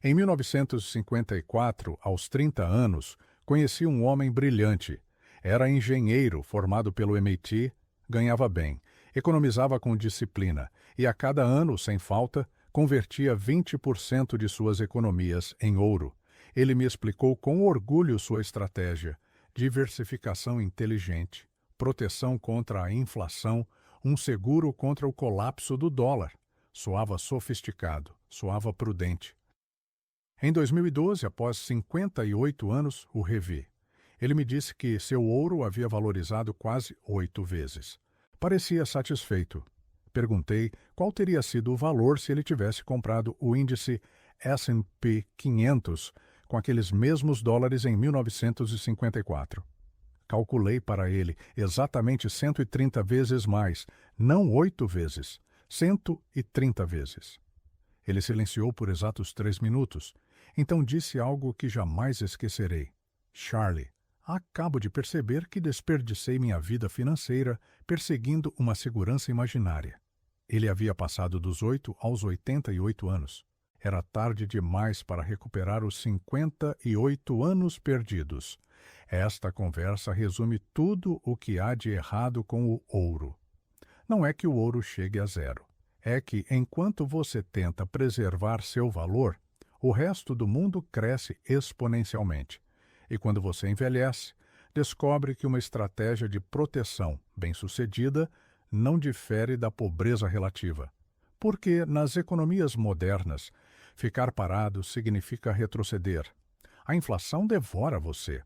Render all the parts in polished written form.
Em 1954, aos 30 anos, conheci um homem brilhante. Era engenheiro, formado pelo MIT, ganhava bem, economizava com disciplina e, a cada ano, sem falta, convertia 20% de suas economias em ouro. Ele me explicou com orgulho sua estratégia: diversificação inteligente, proteção contra a inflação, um seguro contra o colapso do dólar. Soava sofisticado, soava prudente. Em 2012, após 58 anos, o revi. Ele me disse que seu ouro havia valorizado quase 8 vezes. Parecia satisfeito. Perguntei qual teria sido o valor se ele tivesse comprado o índice S&P 500 com aqueles mesmos dólares em 1954. Calculei para ele exatamente 130 vezes mais, não 8 vezes, 130 vezes. Ele silenciou por exatos 3 minutos. Então disse algo que jamais esquecerei. Charlie, acabo de perceber que desperdicei minha vida financeira perseguindo uma segurança imaginária. Ele havia passado dos 8 aos 88 anos. Era tarde demais para recuperar os 58 anos perdidos. Esta conversa resume tudo o que há de errado com o ouro. Não é que o ouro chegue a zero. É que, enquanto você tenta preservar seu valor, o resto do mundo cresce exponencialmente. E quando você envelhece, descobre que uma estratégia de proteção bem-sucedida não difere da pobreza relativa. Porque, nas economias modernas, ficar parado significa retroceder. A inflação devora você.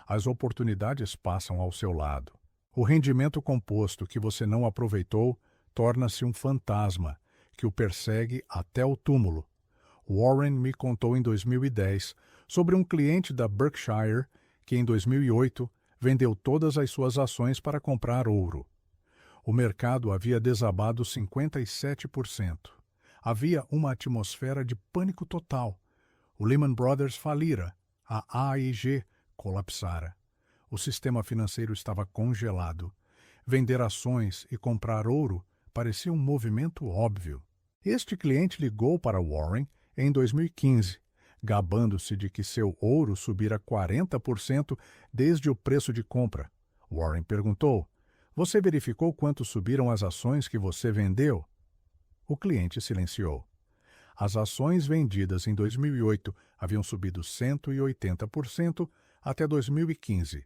As oportunidades passam ao seu lado. O rendimento composto que você não aproveitou torna-se um fantasma que o persegue até o túmulo. Warren me contou em 2010 sobre um cliente da Berkshire que, em 2008, vendeu todas as suas ações para comprar ouro. O mercado havia desabado 57%. Havia uma atmosfera de pânico total. O Lehman Brothers falira, a AIG colapsara. O sistema financeiro estava congelado. Vender ações e comprar ouro parecia um movimento óbvio. Este cliente ligou para Warren em 2015, gabando-se de que seu ouro subira 40% desde o preço de compra. Warren perguntou: "Você verificou quanto subiram as ações que você vendeu?" O cliente silenciou. As ações vendidas em 2008 haviam subido 180% até 2015,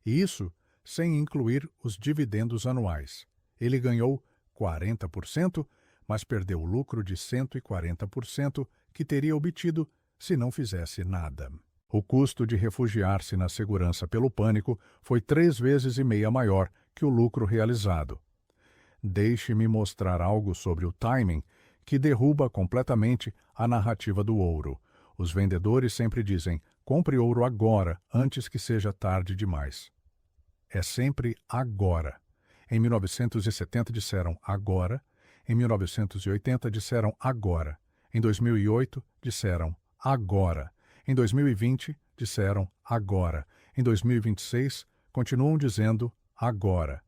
e isso sem incluir os dividendos anuais. Ele ganhou 40%, mas perdeu o lucro de 140% que teria obtido se não fizesse nada. O custo de refugiar-se na segurança pelo pânico foi 3,5 vezes maior que o lucro realizado. Deixe-me mostrar algo sobre o timing que derruba completamente a narrativa do ouro. Os vendedores sempre dizem: compre ouro agora, antes que seja tarde demais. É sempre agora. Em 1970 disseram agora, em 1980 disseram agora, em 2008 disseram agora, em 2020 disseram agora, em 2026 continuam dizendo agora.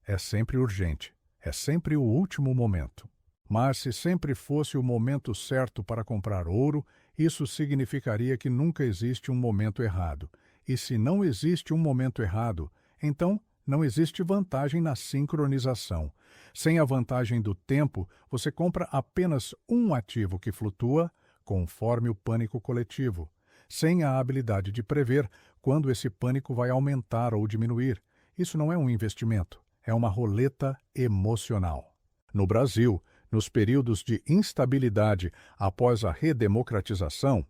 É sempre urgente, é sempre o último momento. Mas se sempre fosse o momento certo para comprar ouro, isso significaria que nunca existe um momento errado. E se não existe um momento errado, então não existe vantagem na sincronização. Sem a vantagem do tempo, você compra apenas um ativo que flutua conforme o pânico coletivo, sem a habilidade de prever quando esse pânico vai aumentar ou diminuir. Isso não é um investimento, é uma roleta emocional. No Brasil, nos períodos de instabilidade após a redemocratização,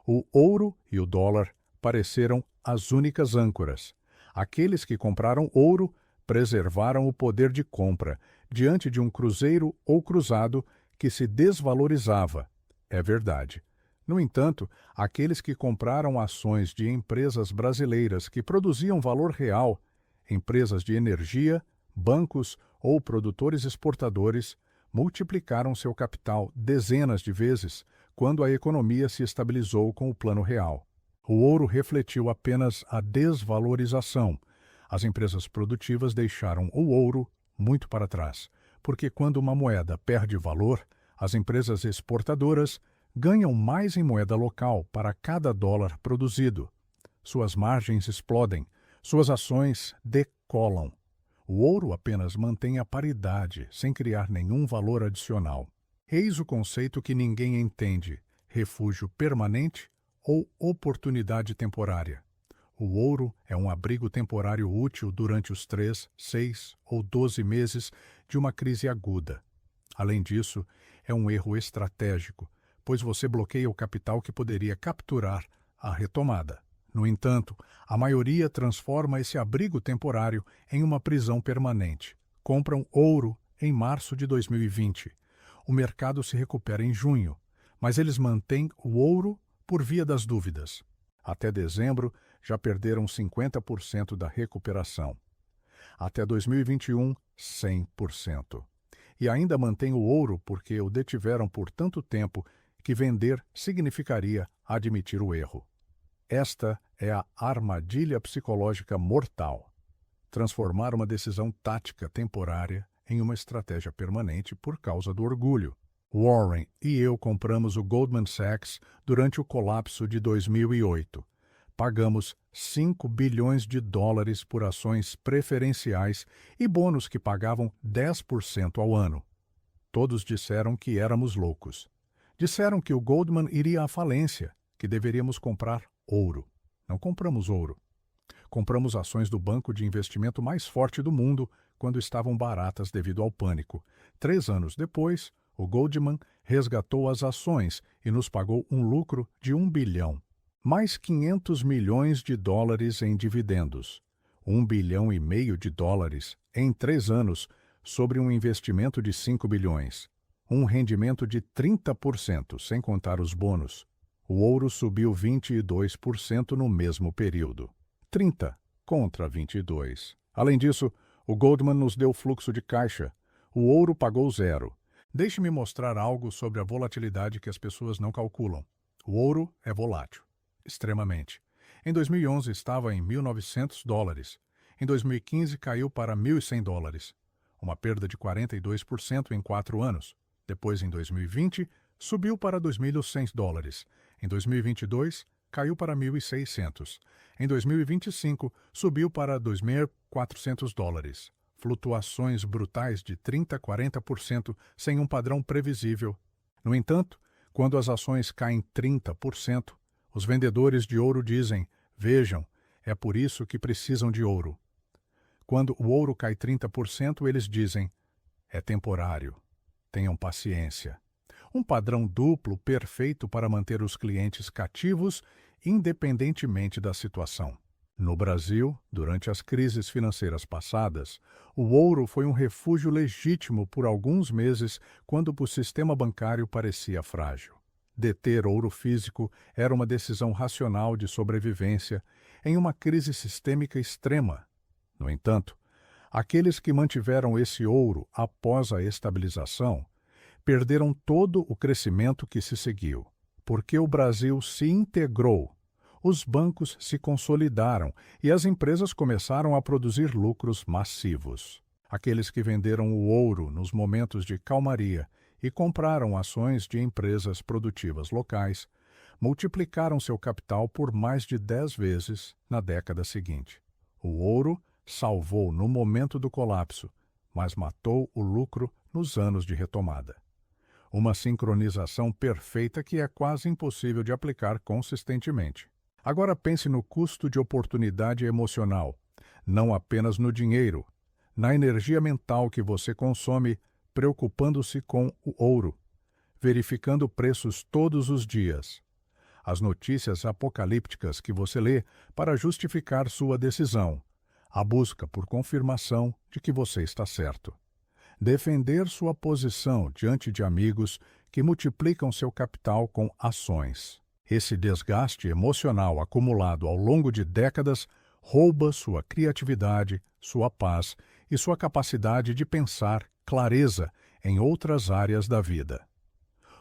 o ouro e o dólar pareceram as únicas âncoras. Aqueles que compraram ouro preservaram o poder de compra diante de um cruzeiro ou cruzado que se desvalorizava. É verdade. No entanto, aqueles que compraram ações de empresas brasileiras que produziam valor real, empresas de energia, bancos ou produtores exportadores, multiplicaram seu capital dezenas de vezes quando a economia se estabilizou com o plano real. O ouro refletiu apenas a desvalorização. As empresas produtivas deixaram o ouro muito para trás, porque quando uma moeda perde valor, as empresas exportadoras ganham mais em moeda local para cada dólar produzido. Suas margens explodem, suas ações decolam. O ouro apenas mantém a paridade, sem criar nenhum valor adicional. Eis o conceito que ninguém entende: refúgio permanente ou oportunidade temporária. O ouro é um abrigo temporário útil durante os 3, 6 ou 12 meses de uma crise aguda. Além disso, é um erro estratégico, pois você bloqueia o capital que poderia capturar a retomada. No entanto, a maioria transforma esse abrigo temporário em uma prisão permanente. Compram ouro em março de 2020. O mercado se recupera em junho, mas eles mantêm o ouro por via das dúvidas. Até dezembro, já perderam 50% da recuperação. Até 2021, 100%. E ainda mantêm o ouro porque o detiveram por tanto tempo que vender significaria admitir o erro. Esta é a armadilha psicológica mortal. Transformar uma decisão tática temporária em uma estratégia permanente por causa do orgulho. Warren e eu compramos o Goldman Sachs durante o colapso de 2008. Pagamos 5 bilhões de dólares por ações preferenciais e bônus que pagavam 10% ao ano. Todos disseram que éramos loucos. Disseram que o Goldman iria à falência, que deveríamos comprar ouro. Não compramos ouro. Compramos ações do banco de investimento mais forte do mundo quando estavam baratas devido ao pânico. 3 anos depois, o Goldman resgatou as ações e nos pagou um lucro de 1 bilhão. Mais 500 milhões de dólares em dividendos. 1,5 bilhão de dólares em 3 anos sobre um investimento de 5 bilhões. Um rendimento de 30%, sem contar os bônus. O ouro subiu 22% no mesmo período. 30 contra 22. Além disso, o Goldman nos deu fluxo de caixa. O ouro pagou 0. Deixe-me mostrar algo sobre a volatilidade que as pessoas não calculam. O ouro é volátil. Extremamente. Em 2011 estava em 1.900 dólares. Em 2015 caiu para 1.100 dólares. Uma perda de 42% em 4 anos. Depois, em 2020, subiu para 2.100 dólares. Em 2022, caiu para 1.600. Em 2025, subiu para 2.400 dólares. Flutuações brutais de 30% a 40% sem um padrão previsível. No entanto, quando as ações caem 30%, os vendedores de ouro dizem: vejam, é por isso que precisam de ouro. Quando o ouro cai 30%, eles dizem: é temporário. Tenham paciência. Um padrão duplo perfeito para manter os clientes cativos, independentemente da situação. No Brasil, durante as crises financeiras passadas, o ouro foi um refúgio legítimo por alguns meses quando o sistema bancário parecia frágil. Deter ouro físico era uma decisão racional de sobrevivência em uma crise sistêmica extrema. No entanto, aqueles que mantiveram esse ouro após a estabilização perderam todo o crescimento que se seguiu, porque o Brasil se integrou, os bancos se consolidaram e as empresas começaram a produzir lucros massivos. Aqueles que venderam o ouro nos momentos de calmaria e compraram ações de empresas produtivas locais, multiplicaram seu capital por mais de 10 vezes na década seguinte. O ouro salvou no momento do colapso, mas matou o lucro nos anos de retomada. Uma sincronização perfeita que é quase impossível de aplicar consistentemente. Agora pense no custo de oportunidade emocional, não apenas no dinheiro, na energia mental que você consome preocupando-se com o ouro, verificando preços todos os dias, as notícias apocalípticas que você lê para justificar sua decisão, a busca por confirmação de que você está certo. Defender sua posição diante de amigos que multiplicam seu capital com ações. Esse desgaste emocional acumulado ao longo de décadas rouba sua criatividade, sua paz e sua capacidade de pensar clareza em outras áreas da vida.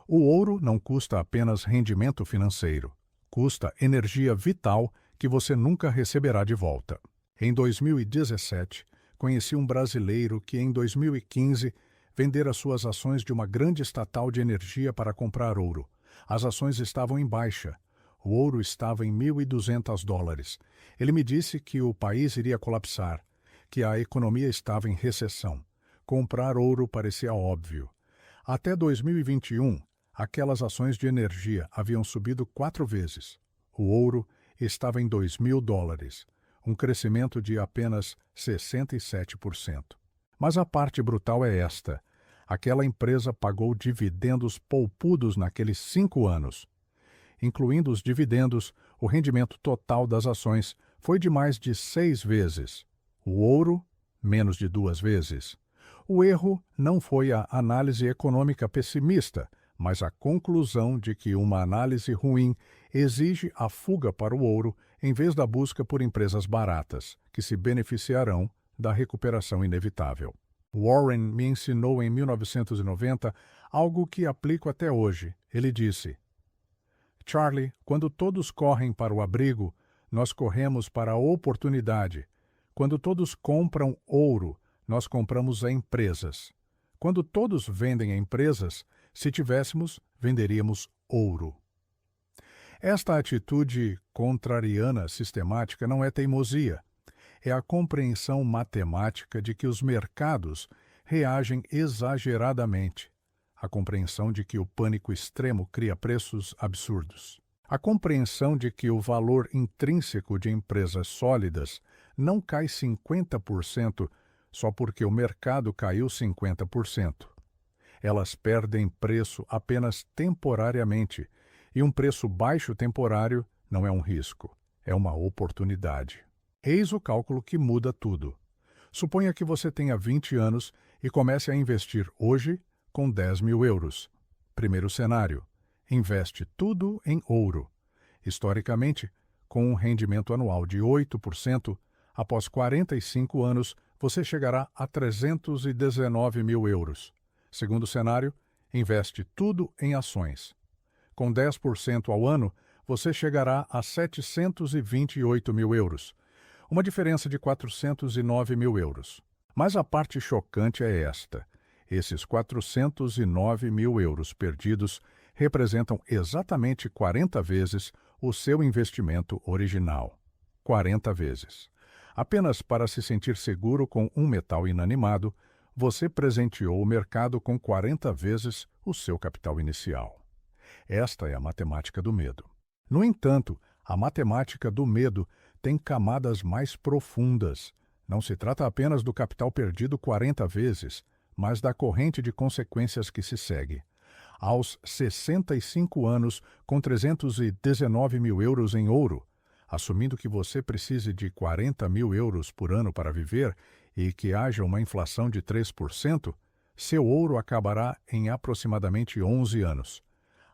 O ouro não custa apenas rendimento financeiro, custa energia vital que você nunca receberá de volta. Em 2017, conheci um brasileiro que em 2015 vendera suas ações de uma grande estatal de energia para comprar ouro, As ações estavam em baixa. O ouro estava em $1.200. Ele me disse que o país iria colapsar, que a economia estava em recessão. Comprar ouro parecia óbvio. Até 2021, aquelas ações de energia haviam subido 4 vezes. O ouro estava em $2.000, um crescimento de apenas 67%. Mas a parte brutal é esta. Aquela empresa pagou dividendos poupudos naqueles 5 anos. Incluindo os dividendos, o rendimento total das ações foi de mais de 6 vezes. O ouro, menos de 2 vezes. O erro não foi a análise econômica pessimista, mas a conclusão de que uma análise ruim exige a fuga para o ouro em vez da busca por empresas baratas, que se beneficiarão da recuperação inevitável. Warren me ensinou em 1990 algo que aplico até hoje. Ele disse: Charlie, quando todos correm para o abrigo, nós corremos para a oportunidade. Quando todos compram ouro, nós compramos a empresas. Quando todos vendem a empresas, se tivéssemos, venderíamos ouro. Esta atitude contrariana sistemática não é teimosia. É a compreensão matemática de que os mercados reagem exageradamente. A compreensão de que o pânico extremo cria preços absurdos. A compreensão de que o valor intrínseco de empresas sólidas não cai 50% só porque o mercado caiu 50%. Elas perdem preço apenas temporariamente, e um preço baixo temporário não é um risco, é uma oportunidade. Eis o cálculo que muda tudo. Suponha que você tenha 20 anos e comece a investir hoje com 10 mil euros. Primeiro cenário: investe tudo em ouro. Historicamente, com um rendimento anual de 8%, após 45 anos, você chegará a 319 mil euros. Segundo cenário, investe tudo em ações. Com 10% ao ano, você chegará a 728 mil euros. Uma diferença de 409 mil euros. Mas a parte chocante é esta. Esses 409 mil euros perdidos representam exatamente 40 vezes o seu investimento original. 40 vezes. Apenas para se sentir seguro com um metal inanimado, você presenteou o mercado com 40 vezes o seu capital inicial. Esta é a matemática do medo. No entanto, a matemática do medo tem camadas mais profundas. Não se trata apenas do capital perdido 40 vezes, mas da corrente de consequências que se segue. Aos 65 anos, com 319 mil euros em ouro, assumindo que você precise de 40 mil euros por ano para viver e que haja uma inflação de 3%, seu ouro acabará em aproximadamente 11 anos.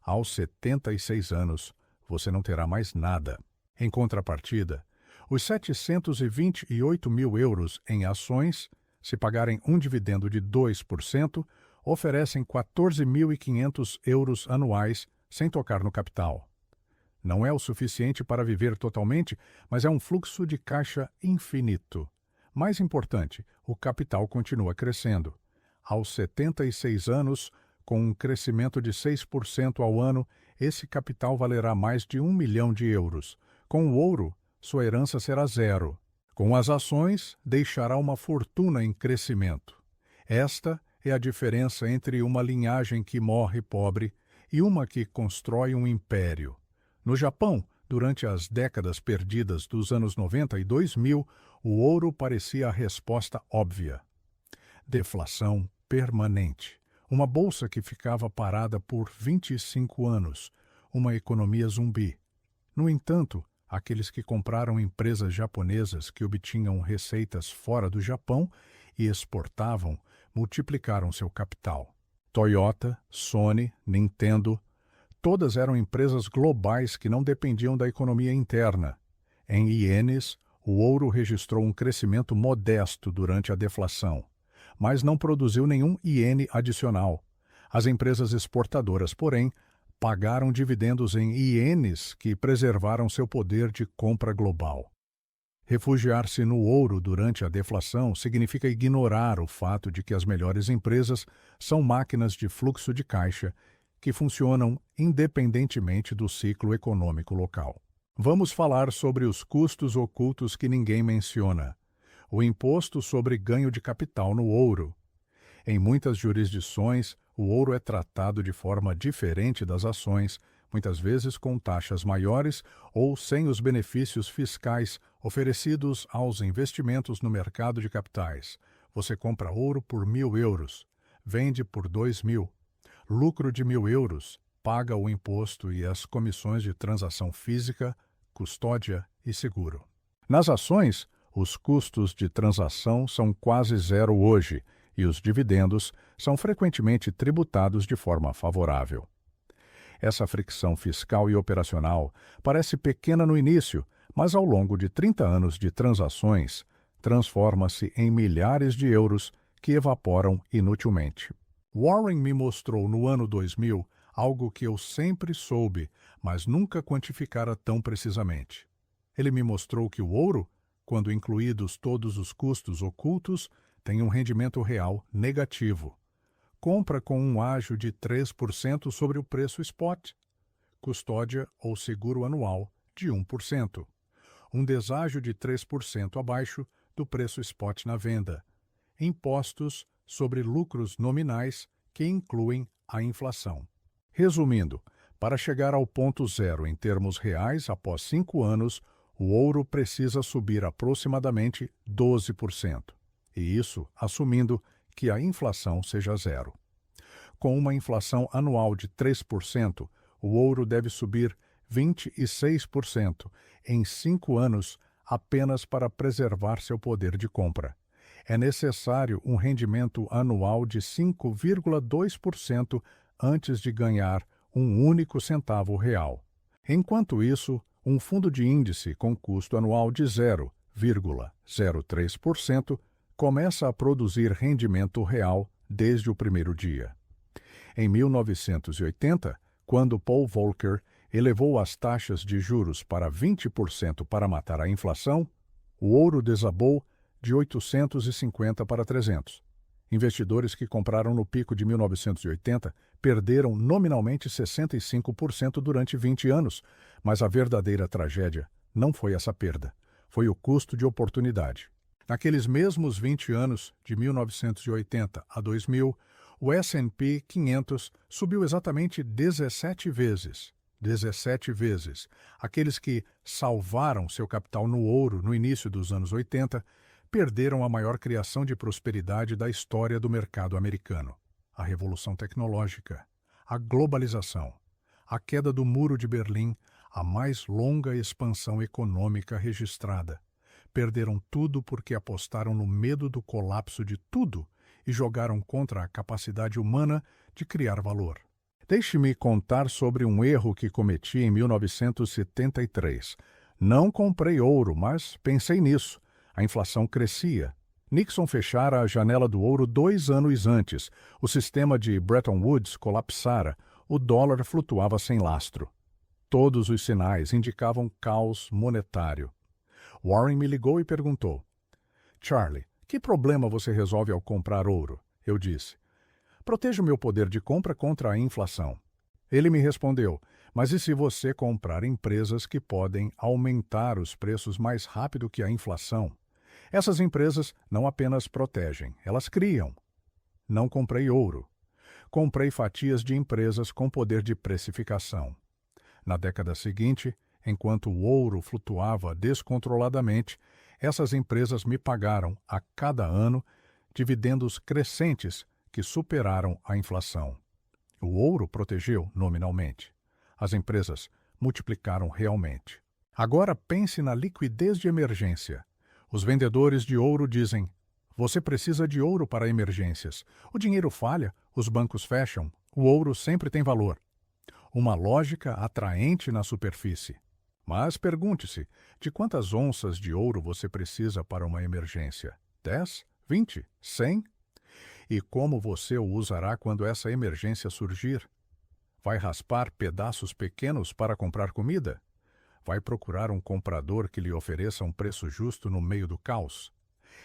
Aos 76 anos, você não terá mais nada. Em contrapartida, os 728 mil euros em ações, se pagarem um dividendo de 2%, oferecem 14.500 euros anuais sem tocar no capital. Não é o suficiente para viver totalmente, mas é um fluxo de caixa infinito. Mais importante, o capital continua crescendo. Aos 76 anos, com um crescimento de 6% ao ano, esse capital valerá mais de 1 milhão de euros. Com o ouro, sua herança será zero. Com as ações, deixará uma fortuna em crescimento. Esta é a diferença entre uma linhagem que morre pobre e uma que constrói um império. No Japão, durante as décadas perdidas dos anos 90 e 2000, o ouro parecia a resposta óbvia. Deflação permanente. Uma bolsa que ficava parada por 25 anos. Uma economia zumbi. No entanto, aqueles que compraram empresas japonesas que obtinham receitas fora do Japão e exportavam, multiplicaram seu capital. Toyota, Sony, Nintendo, todas eram empresas globais que não dependiam da economia interna. Em ienes, o ouro registrou um crescimento modesto durante a deflação, mas não produziu nenhum iene adicional. As empresas exportadoras, porém, pagaram dividendos em ienes que preservaram seu poder de compra global. Refugiar-se no ouro durante a deflação significa ignorar o fato de que as melhores empresas são máquinas de fluxo de caixa que funcionam independentemente do ciclo econômico local. Vamos falar sobre os custos ocultos que ninguém menciona. O imposto sobre ganho de capital no ouro. Em muitas jurisdições, o ouro é tratado de forma diferente das ações, muitas vezes com taxas maiores ou sem os benefícios fiscais oferecidos aos investimentos no mercado de capitais. Você compra ouro por 1.000 euros, vende por 2.000. Lucro de 1.000 euros, paga o imposto e as comissões de transação física, custódia e seguro. Nas ações, os custos de transação são quase zero hoje e os dividendos são frequentemente tributados de forma favorável. Essa fricção fiscal e operacional parece pequena no início, mas ao longo de 30 anos de transações, transforma-se em milhares de euros que evaporam inutilmente. Warren me mostrou no ano 2000 algo que eu sempre soube, mas nunca quantificara tão precisamente. Ele me mostrou que o ouro, quando incluídos todos os custos ocultos, tem um rendimento real negativo. Compra com um ágio de 3% sobre o preço spot, custódia ou seguro anual de 1%, um deságio de 3% abaixo do preço spot na venda, impostos sobre lucros nominais que incluem a inflação. Resumindo, para chegar ao ponto zero em termos reais após 5 anos, o ouro precisa subir aproximadamente 12%, e isso assumindo que a inflação seja zero. Com uma inflação anual de 3%, o ouro deve subir 26% em 5 anos apenas para preservar seu poder de compra. É necessário um rendimento anual de 5,2% antes de ganhar um único centavo real. Enquanto isso, um fundo de índice com custo anual de 0,03% começa a produzir rendimento real desde o primeiro dia. Em 1980, quando Paul Volcker elevou as taxas de juros para 20% para matar a inflação, o ouro desabou de 850 para 300. Investidores que compraram no pico de 1980 perderam nominalmente 65% durante 20 anos, mas a verdadeira tragédia não foi essa perda, foi o custo de oportunidade. Naqueles mesmos 20 anos, de 1980 a 2000, o S&P 500 subiu exatamente 17 vezes. 17 vezes. Aqueles que salvaram seu capital no ouro no início dos anos 80 perderam a maior criação de prosperidade da história do mercado americano. A Revolução Tecnológica, a globalização, a queda do Muro de Berlim, a mais longa expansão econômica registrada. Perderam tudo porque apostaram no medo do colapso de tudo e jogaram contra a capacidade humana de criar valor. Deixe-me contar sobre um erro que cometi em 1973. Não comprei ouro, mas pensei nisso. A inflação crescia. Nixon fechara a janela do ouro 2 anos antes. O sistema de Bretton Woods colapsara. O dólar flutuava sem lastro. Todos os sinais indicavam caos monetário. Warren me ligou e perguntou: Charlie, que problema você resolve ao comprar ouro? Eu disse: protejo meu poder de compra contra a inflação. Ele me respondeu: mas e se você comprar empresas que podem aumentar os preços mais rápido que a inflação? Essas empresas não apenas protegem, elas criam. Não comprei ouro. Comprei fatias de empresas com poder de precificação. Na década seguinte, enquanto o ouro flutuava descontroladamente, essas empresas me pagaram, a cada ano, dividendos crescentes que superaram a inflação. O ouro protegeu nominalmente. As empresas multiplicaram realmente. Agora pense na liquidez de emergência. Os vendedores de ouro dizem: você precisa de ouro para emergências. O dinheiro falha, os bancos fecham, o ouro sempre tem valor. Uma lógica atraente na superfície. Mas pergunte-se, de quantas onças de ouro você precisa para uma emergência? 10? 20? 100? E como você o usará quando essa emergência surgir? Vai raspar pedaços pequenos para comprar comida? Vai procurar um comprador que lhe ofereça um preço justo no meio do caos?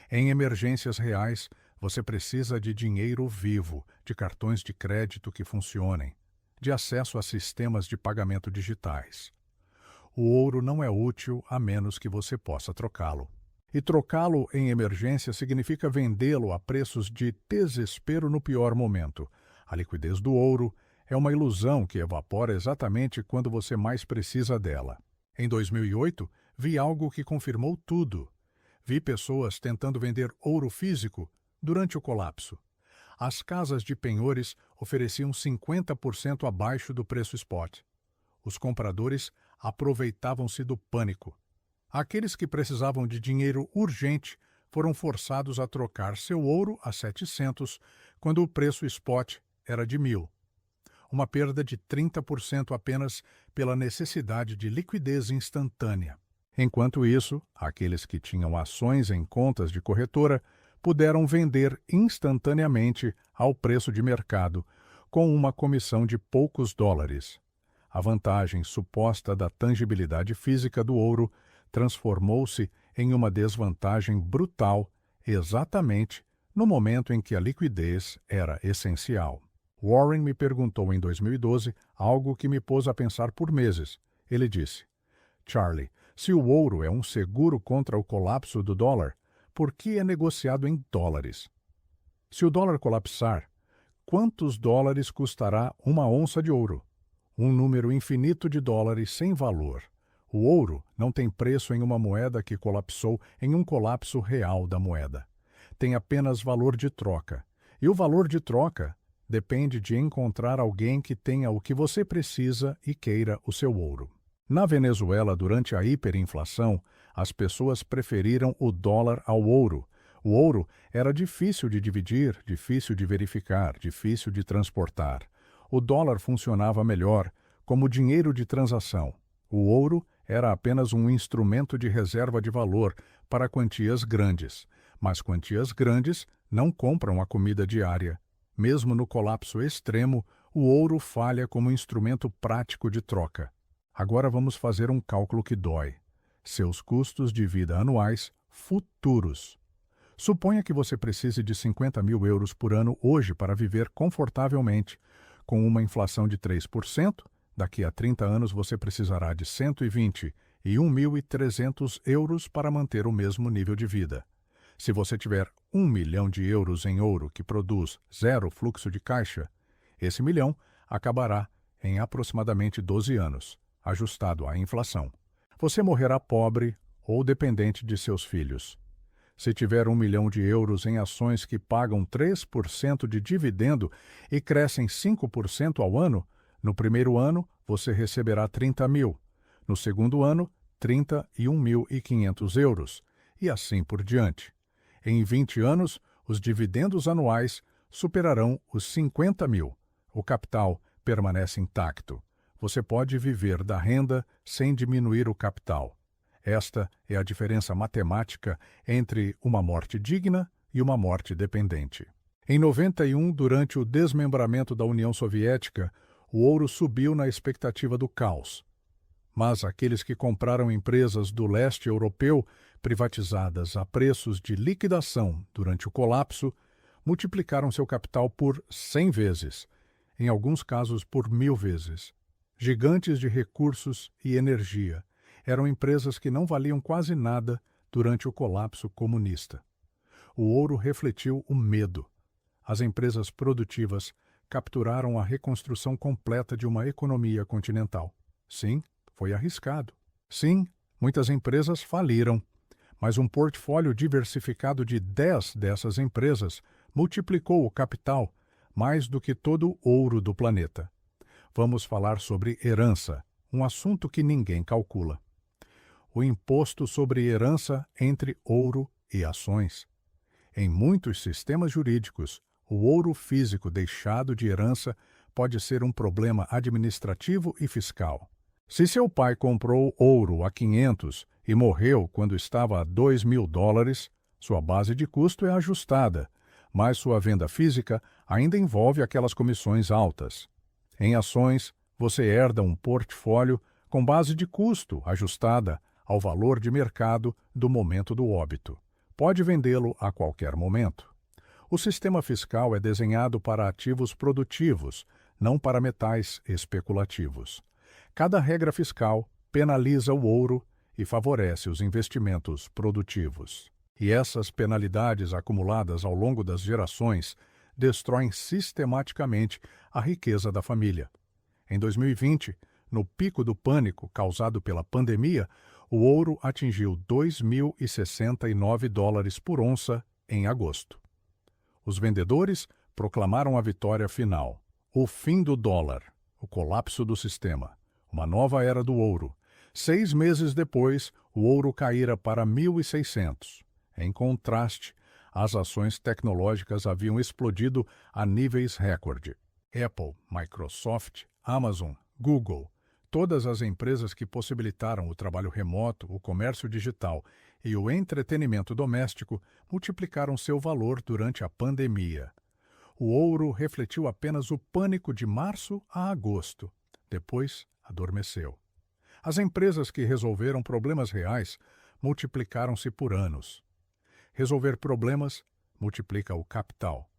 Em emergências reais, você precisa de dinheiro vivo, de cartões de crédito que funcionem. de acesso a sistemas de pagamento digitais. O ouro não é útil a menos que você possa trocá-lo. E trocá-lo em emergência significa vendê-lo a preços de desespero no pior momento. A liquidez do ouro é uma ilusão que evapora exatamente quando você mais precisa dela. Em 2008, vi algo que confirmou tudo. Vi pessoas tentando vender ouro físico durante o colapso. As casas de penhores ofereciam 50% abaixo do preço spot. Os compradores aproveitavam-se do pânico. Aqueles que precisavam de dinheiro urgente foram forçados a trocar seu ouro a 700, quando o preço spot era de 1.000. Uma perda de 30% apenas pela necessidade de liquidez instantânea. Enquanto isso, aqueles que tinham ações em contas de corretora puderam vender instantaneamente ao preço de mercado, com uma comissão de poucos dólares. A vantagem suposta da tangibilidade física do ouro transformou-se em uma desvantagem brutal exatamente no momento em que a liquidez era essencial. Warren me perguntou em 2012 algo que me pôs a pensar por meses. Ele disse: Charlie, se o ouro é um seguro contra o colapso do dólar, por que é negociado em dólares? Se o dólar colapsar, quantos dólares custará uma onça de ouro? Um número infinito de dólares sem valor. O ouro não tem preço em uma moeda que colapsou em um colapso real da moeda. Tem apenas valor de troca. E o valor de troca depende de encontrar alguém que tenha o que você precisa e queira o seu ouro. Na Venezuela, durante a hiperinflação, as pessoas preferiram o dólar ao ouro. O ouro era difícil de dividir, difícil de verificar, difícil de transportar. O dólar funcionava melhor como dinheiro de transação. O ouro era apenas um instrumento de reserva de valor para quantias grandes. Mas quantias grandes não compram a comida diária. Mesmo no colapso extremo, o ouro falha como instrumento prático de troca. Agora vamos fazer um cálculo que dói. Seus custos de vida anuais futuros. Suponha que você precise de 50.000 euros por ano hoje para viver confortavelmente. Com uma inflação de 3%, daqui a 30 anos você precisará de 121.300 euros para manter o mesmo nível de vida. Se você tiver 1 milhão de euros em ouro que produz zero fluxo de caixa, esse milhão acabará em aproximadamente 12 anos, ajustado à inflação. Você morrerá pobre ou dependente de seus filhos. Se tiver 1 milhão de euros em ações que pagam 3% de dividendo e crescem 5% ao ano, no primeiro ano você receberá 30.000, no segundo ano 31.500 euros, e assim por diante. Em 20 anos, os dividendos anuais superarão os 50.000. O capital permanece intacto. Você pode viver da renda sem diminuir o capital. Esta é a diferença matemática entre uma morte digna e uma morte dependente. Em 91, durante o desmembramento da União Soviética, o ouro subiu na expectativa do caos. Mas aqueles que compraram empresas do leste europeu privatizadas a preços de liquidação durante o colapso multiplicaram seu capital por 100 vezes, em alguns casos por 1.000 vezes. Gigantes de recursos e energia. Eram empresas que não valiam quase nada durante o colapso comunista. O ouro refletiu o medo. As empresas produtivas capturaram a reconstrução completa de uma economia continental. Sim, foi arriscado. Sim, muitas empresas faliram, mas um portfólio diversificado de 10 dessas empresas multiplicou o capital mais do que todo o ouro do planeta. Vamos falar sobre herança, um assunto que ninguém calcula. O imposto sobre herança entre ouro e ações. Em muitos sistemas jurídicos, o ouro físico deixado de herança pode ser um problema administrativo e fiscal. Se seu pai comprou ouro a 500 e morreu quando estava a 2.000 dólares, sua base de custo é ajustada, mas sua venda física ainda envolve aquelas comissões altas. Em ações, você herda um portfólio com base de custo ajustada ao valor de mercado do momento do óbito. Pode vendê-lo a qualquer momento. O sistema fiscal é desenhado para ativos produtivos, não para metais especulativos. Cada regra fiscal penaliza o ouro e favorece os investimentos produtivos. E essas penalidades acumuladas ao longo das gerações destroem sistematicamente a riqueza da família. Em 2020, no pico do pânico causado pela pandemia, o ouro atingiu $2.069 por onça em agosto. Os vendedores proclamaram a vitória final: o fim do dólar, o colapso do sistema, uma nova era do ouro. 6 meses depois, o ouro caíra para 1.600. Em contraste, as ações tecnológicas haviam explodido a níveis recorde. Apple, Microsoft, Amazon, Google, todas as empresas que possibilitaram o trabalho remoto, o comércio digital e o entretenimento doméstico multiplicaram seu valor durante a pandemia. O ouro refletiu apenas o pânico de março a agosto. Depois, adormeceu. As empresas que resolveram problemas reais multiplicaram-se por anos. Resolver problemas multiplica o capital.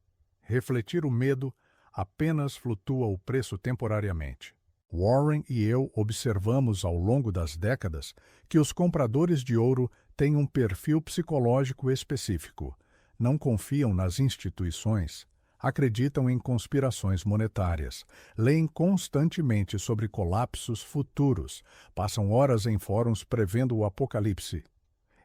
Refletir o medo apenas flutua o preço temporariamente. Warren e eu observamos ao longo das décadas que os compradores de ouro têm um perfil psicológico específico. Não confiam nas instituições, acreditam em conspirações monetárias, leem constantemente sobre colapsos futuros, passam horas em fóruns prevendo o apocalipse.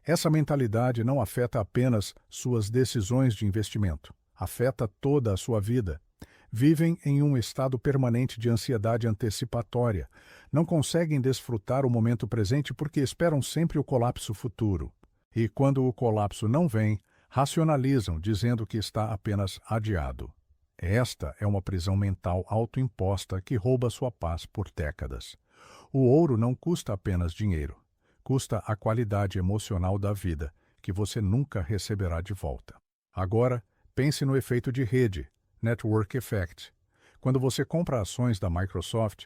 Essa mentalidade não afeta apenas suas decisões de investimento, afeta toda a sua vida. Vivem em um estado permanente de ansiedade antecipatória. Não conseguem desfrutar o momento presente porque esperam sempre o colapso futuro. E quando o colapso não vem, racionalizam, dizendo que está apenas adiado. Esta é uma prisão mental autoimposta que rouba sua paz por décadas. O ouro não custa apenas dinheiro. Custa a qualidade emocional da vida, que você nunca receberá de volta. Agora, pense no efeito de rede, Network Effect. Quando você compra ações da Microsoft,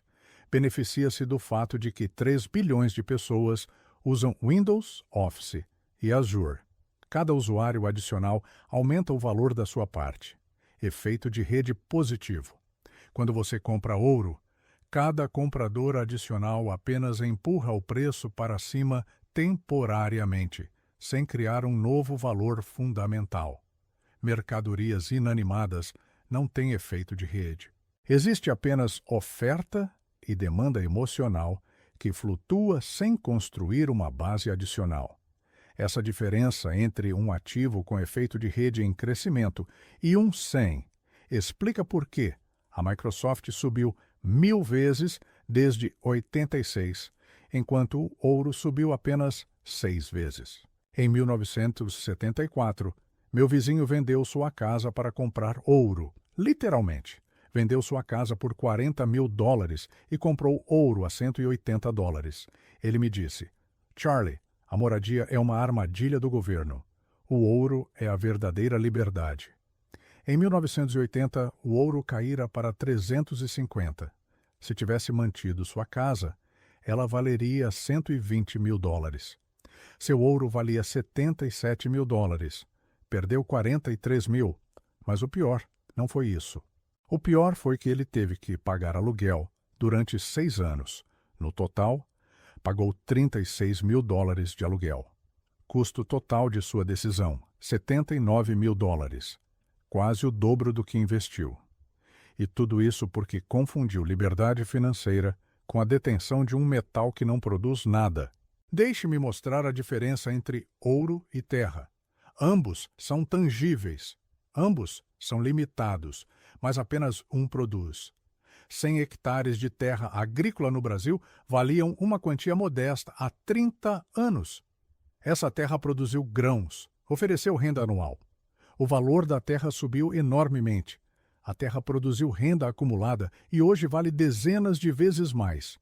beneficia-se do fato de que 3 bilhões de pessoas usam Windows, Office e Azure. Cada usuário adicional aumenta o valor da sua parte. Efeito de rede positivo. Quando você compra ouro, cada comprador adicional apenas empurra o preço para cima temporariamente, sem criar um novo valor fundamental. Mercadorias inanimadas não têm efeito de rede. Existe apenas oferta e demanda emocional que flutua sem construir uma base adicional. Essa diferença entre um ativo com efeito de rede em crescimento e um sem explica por que a Microsoft subiu 1000 vezes desde 86, enquanto o ouro subiu apenas 6 vezes. Em 1974, meu vizinho vendeu sua casa para comprar ouro, literalmente. Vendeu sua casa por $40 mil e comprou ouro a $180. Ele me disse: Charlie, a moradia é uma armadilha do governo. O ouro é a verdadeira liberdade. Em 1980, o ouro caíra para 350. Se tivesse mantido sua casa, ela valeria $120 mil. Seu ouro valia $77 mil. Perdeu 43 mil. Mas o pior não foi isso. O pior foi que ele teve que pagar aluguel durante 6 anos. No total, pagou $36 mil de aluguel. Custo total de sua decisão, $79 mil. Quase o dobro do que investiu. E tudo isso porque confundiu liberdade financeira com a detenção de um metal que não produz nada. Deixe-me mostrar a diferença entre ouro e terra. Ambos são tangíveis. Ambos são limitados, mas apenas um produz. 100 hectares de terra agrícola no Brasil valiam uma quantia modesta há 30 anos. Essa terra produziu grãos, ofereceu renda anual. O valor da terra subiu enormemente. A terra produziu renda acumulada e hoje vale dezenas de vezes mais.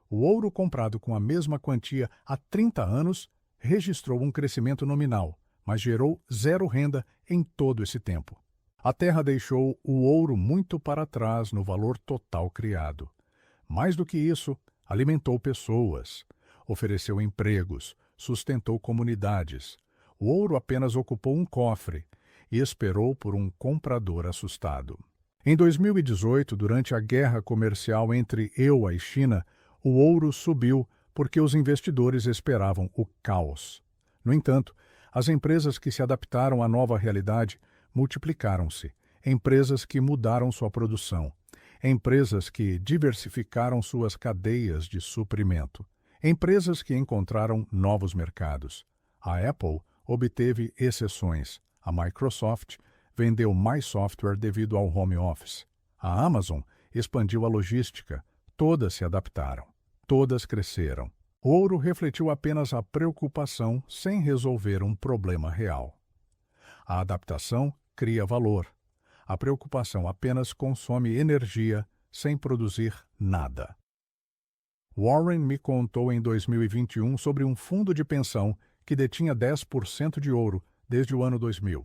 O ouro comprado com a mesma quantia há 30 anos registrou um crescimento nominal, mas gerou zero renda em todo esse tempo. A terra deixou o ouro muito para trás no valor total criado. Mais do que isso, alimentou pessoas, ofereceu empregos, sustentou comunidades. O ouro apenas ocupou um cofre e esperou por um comprador assustado. Em 2018, durante a guerra comercial entre EUA e China, o ouro subiu porque os investidores esperavam o caos. No entanto, as empresas que se adaptaram à nova realidade multiplicaram-se. Empresas que mudaram sua produção. Empresas que diversificaram suas cadeias de suprimento. Empresas que encontraram novos mercados. A Apple obteve exceções. A Microsoft vendeu mais software devido ao home office. A Amazon expandiu a logística. Todas se adaptaram. Todas cresceram. O ouro refletiu apenas a preocupação sem resolver um problema real. A adaptação cria valor. A preocupação apenas consome energia sem produzir nada. Warren me contou em 2021 sobre um fundo de pensão que detinha 10% de ouro desde o ano 2000.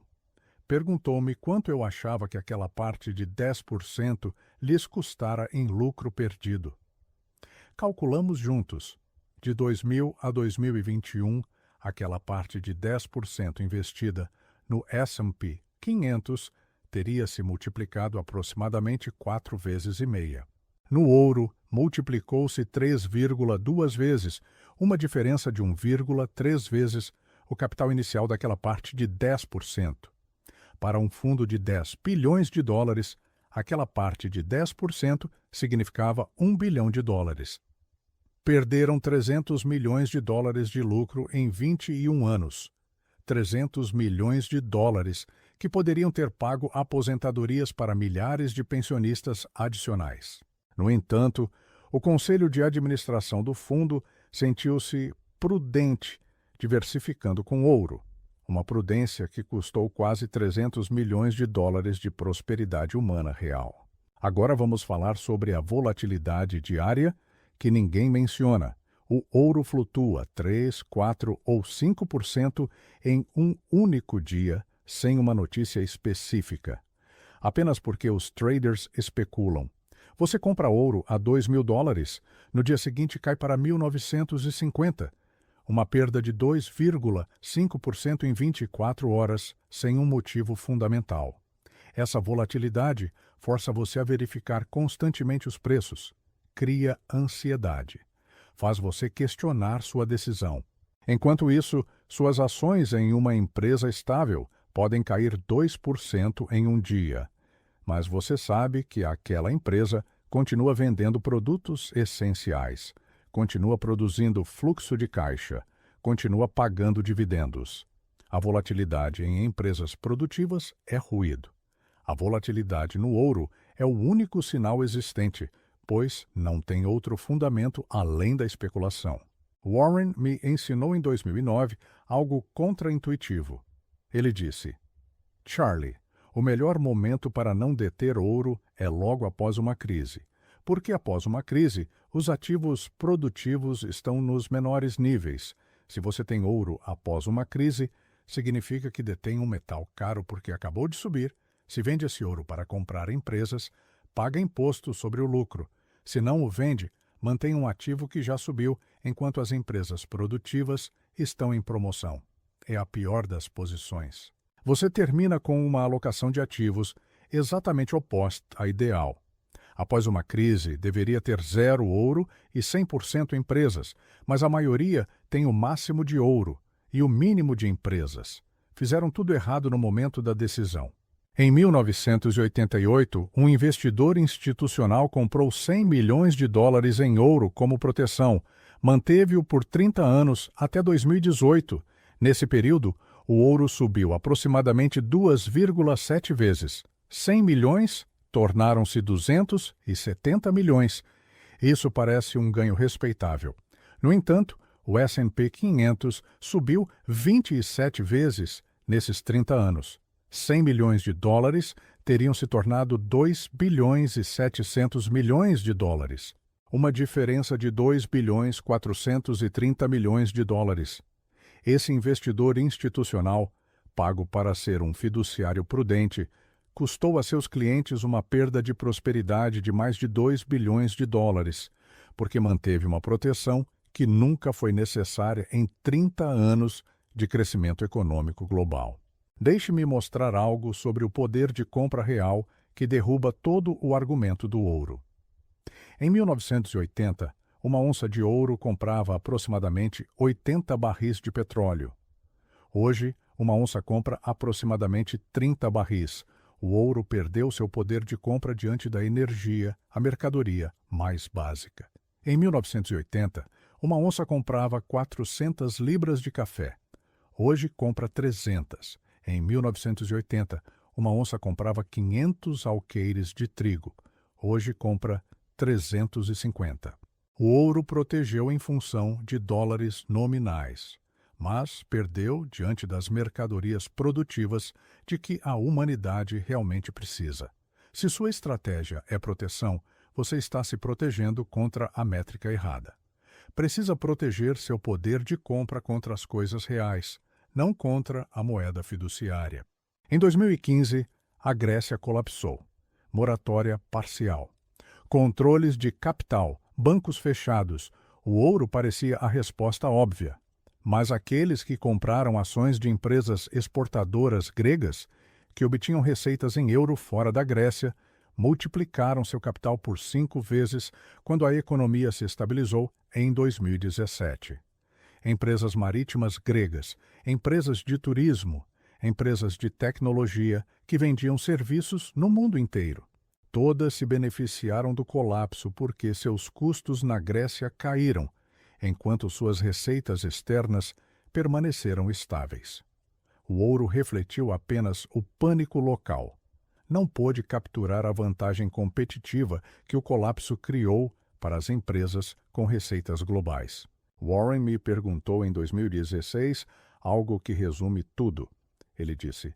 Perguntou-me quanto eu achava que aquela parte de 10% lhes custara em lucro perdido. Calculamos juntos. De 2000 a 2021, aquela parte de 10% investida no S&P 500 teria se multiplicado aproximadamente 4,5 vezes. No ouro, multiplicou-se 3,2 vezes, uma diferença de 1,3 vezes o capital inicial daquela parte de 10%. Para um fundo de 10 bilhões de dólares, aquela parte de 10% significava $1 bilhão. Perderam 300 milhões de dólares de lucro em 21 anos. 300 milhões de dólares que poderiam ter pago aposentadorias para milhares de pensionistas adicionais. No entanto, o conselho de administração do fundo sentiu-se prudente, diversificando com ouro, uma prudência que custou quase 300 milhões de dólares de prosperidade humana real. Agora vamos falar sobre a volatilidade diária que ninguém menciona. O ouro flutua 3, 4 ou 5% em um único dia, sem uma notícia específica. Apenas porque os traders especulam. Você compra ouro a $2.000, no dia seguinte cai para 1.950. Uma perda de 2,5% em 24 horas, sem um motivo fundamental. Essa volatilidade força você a verificar constantemente os preços. Cria ansiedade. Faz você questionar sua decisão. Enquanto isso, suas ações em uma empresa estável podem cair 2% em um dia. Mas você sabe que aquela empresa continua vendendo produtos essenciais, continua produzindo fluxo de caixa, continua pagando dividendos. A volatilidade em empresas produtivas é ruído. A volatilidade no ouro é o único sinal existente, pois não tem outro fundamento além da especulação. Warren me ensinou em 2009 algo contraintuitivo. Ele disse: Charlie, o melhor momento para não deter ouro é logo após uma crise, porque após uma crise, os ativos produtivos estão nos menores níveis. Se você tem ouro após uma crise, significa que detém um metal caro porque acabou de subir. Se vende esse ouro para comprar empresas, paga imposto sobre o lucro. Se não o vende, mantém um ativo que já subiu, enquanto as empresas produtivas estão em promoção. É a pior das posições. Você termina com uma alocação de ativos exatamente oposta à ideal. Após uma crise, deveria ter 0 ouro e 100% empresas, mas a maioria tem o máximo de ouro e o mínimo de empresas. Fizeram tudo errado no momento da decisão. Em 1988, um investidor institucional comprou $100 milhões em ouro como proteção. Manteve-o por 30 anos até 2018. Nesse período, o ouro subiu aproximadamente 2,7 vezes. 100 milhões tornaram-se 270 milhões. Isso parece um ganho respeitável. No entanto, o S&P 500 subiu 27 vezes nesses 30 anos. 100 milhões de dólares teriam se tornado 2 bilhões e 700 milhões de dólares. Uma diferença de 2 bilhões 430 milhões de dólares. Esse investidor institucional, pago para ser um fiduciário prudente, custou a seus clientes uma perda de prosperidade de mais de 2 bilhões de dólares, porque manteve uma proteção que nunca foi necessária em 30 anos de crescimento econômico global. Deixe-me mostrar algo sobre o poder de compra real que derruba todo o argumento do ouro. Em 1980, uma onça de ouro comprava aproximadamente 80 barris de petróleo. Hoje, uma onça compra aproximadamente 30 barris. O ouro perdeu seu poder de compra diante da energia, a mercadoria mais básica. Em 1980, uma onça comprava 400 libras de café. Hoje compra 300. Em 1980, uma onça comprava 500 alqueires de trigo. Hoje compra 350. O ouro protegeu em função de dólares nominais, mas perdeu diante das mercadorias produtivas de que a humanidade realmente precisa. Se sua estratégia é proteção, você está se protegendo contra a métrica errada. Precisa proteger seu poder de compra contra as coisas reais, não contra a moeda fiduciária. Em 2015, a Grécia colapsou. Moratória parcial. Controles de capital, bancos fechados. O ouro parecia a resposta óbvia. Mas aqueles que compraram ações de empresas exportadoras gregas, que obtinham receitas em euro fora da Grécia, multiplicaram seu capital por 5 vezes quando a economia se estabilizou em 2017. Empresas marítimas gregas, empresas de turismo, empresas de tecnologia que vendiam serviços no mundo inteiro. Todas se beneficiaram do colapso porque seus custos na Grécia caíram, enquanto suas receitas externas permaneceram estáveis. O ouro refletiu apenas o pânico local. Não pôde capturar a vantagem competitiva que o colapso criou para as empresas com receitas globais. Warren me perguntou em 2016 algo que resume tudo. Ele disse: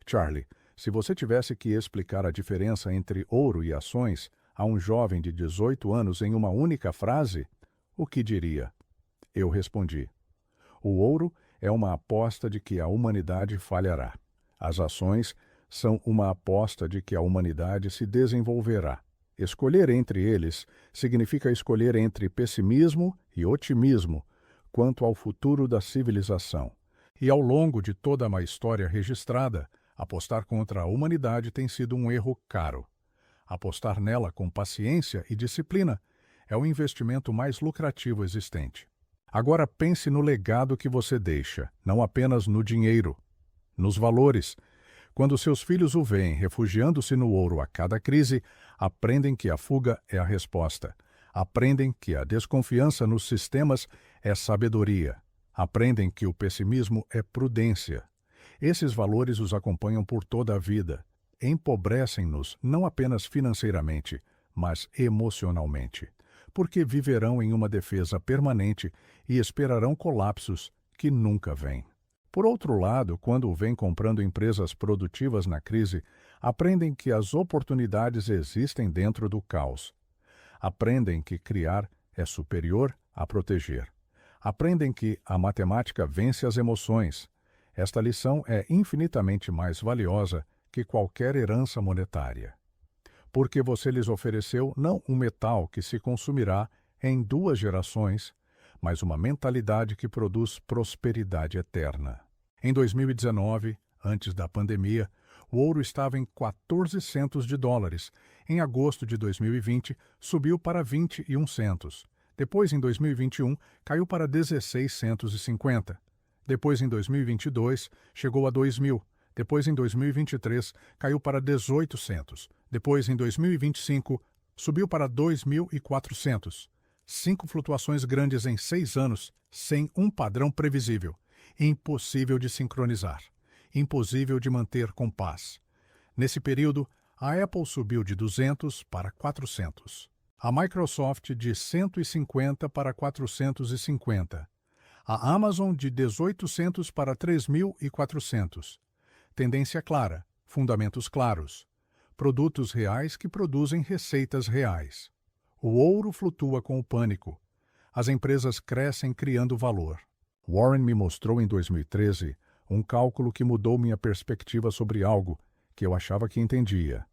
Charlie, se você tivesse que explicar a diferença entre ouro e ações a um jovem de 18 anos em uma única frase, o que diria? Eu respondi: o ouro é uma aposta de que a humanidade falhará. As ações são uma aposta de que a humanidade se desenvolverá. Escolher entre eles significa escolher entre pessimismo e otimismo quanto ao futuro da civilização. E ao longo de toda uma história registrada, apostar contra a humanidade tem sido um erro caro. Apostar nela com paciência e disciplina é o investimento mais lucrativo existente. Agora pense no legado que você deixa, não apenas no dinheiro, nos valores. Quando seus filhos o veem refugiando-se no ouro a cada crise, aprendem que a fuga é a resposta. Aprendem que a desconfiança nos sistemas é sabedoria. Aprendem que o pessimismo é prudência. Esses valores os acompanham por toda a vida. Empobrecem-nos não apenas financeiramente, mas emocionalmente, porque viverão em uma defesa permanente e esperarão colapsos que nunca vêm. Por outro lado, quando vêm comprando empresas produtivas na crise, aprendem que as oportunidades existem dentro do caos. Aprendem que criar é superior a proteger. Aprendem que a matemática vence as emoções. Esta lição é infinitamente mais valiosa que qualquer herança monetária. Porque você lhes ofereceu não um metal que se consumirá em 2 gerações, mas uma mentalidade que produz prosperidade eterna. Em 2019, antes da pandemia, o ouro estava em $1.400. Em agosto de 2020, subiu para 21 centos. Depois, em 2021, caiu para 1650. Depois, em 2022, chegou a 2.000. Depois, em 2023, caiu para 1800. Depois, em 2025, subiu para 2.400. 5 flutuações grandes em 6 anos, sem um padrão previsível. Impossível de sincronizar. Impossível de manter compás. Nesse período, a Apple subiu de 200 para 400. A Microsoft de 150 para 450. A Amazon de 1.800 para 3.400. Tendência clara, fundamentos claros. Produtos reais que produzem receitas reais. O ouro flutua com o pânico. As empresas crescem criando valor. Warren me mostrou em 2013 um cálculo que mudou minha perspectiva sobre algo que eu achava que entendia.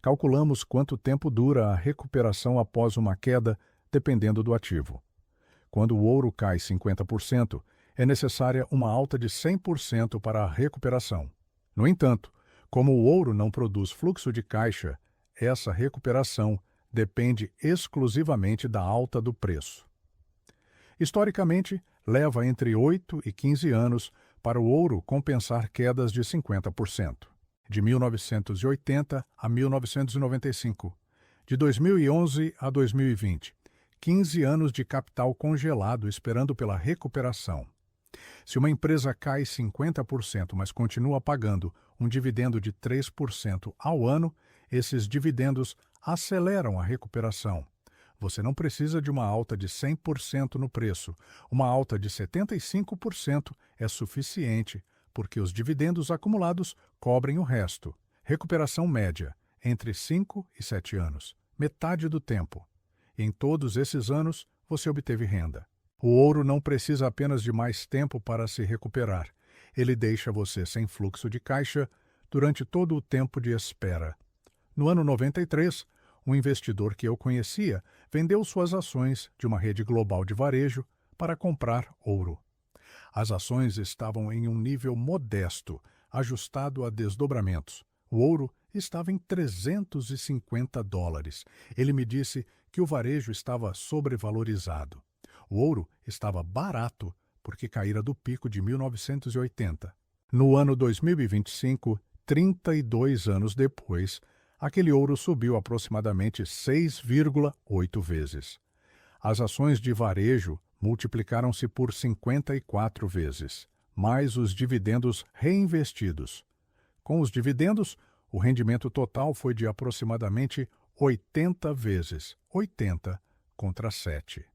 Calculamos quanto tempo dura a recuperação após uma queda, dependendo do ativo. Quando o ouro cai 50%, é necessária uma alta de 100% para a recuperação. No entanto, Como o ouro não produz fluxo de caixa, essa recuperação depende exclusivamente da alta do preço. Historicamente, leva entre 8 e 15 anos para o ouro compensar quedas de 50%. De 1980 a 1995. De 2011 a 2020. 15 anos de capital congelado esperando pela recuperação. Se uma empresa cai 50%, mas continua pagando um dividendo de 3% ao ano, esses dividendos aceleram a recuperação. Você não precisa de uma alta de 100% no preço. Uma alta de 75% é suficiente, porque os dividendos acumulados cobrem o resto. Recuperação média, entre 5 e 7 anos, metade do tempo. Em todos esses anos, você obteve renda. O ouro não precisa apenas de mais tempo para se recuperar. Ele deixa você sem fluxo de caixa durante todo o tempo de espera. No ano 93, um investidor que eu conhecia vendeu suas ações de uma rede global de varejo para comprar ouro. As ações estavam em um nível modesto, ajustado a desdobramentos. O ouro estava em $350. Ele me disse que o varejo estava sobrevalorizado. O ouro estava barato porque caíra do pico de 1980. No ano 2025, 32 anos depois, aquele ouro subiu aproximadamente 6,8 vezes. As ações de varejo multiplicaram-se por 54 vezes, mais os dividendos reinvestidos. Com os dividendos, o rendimento total foi de aproximadamente 80 vezes, 80 contra 7.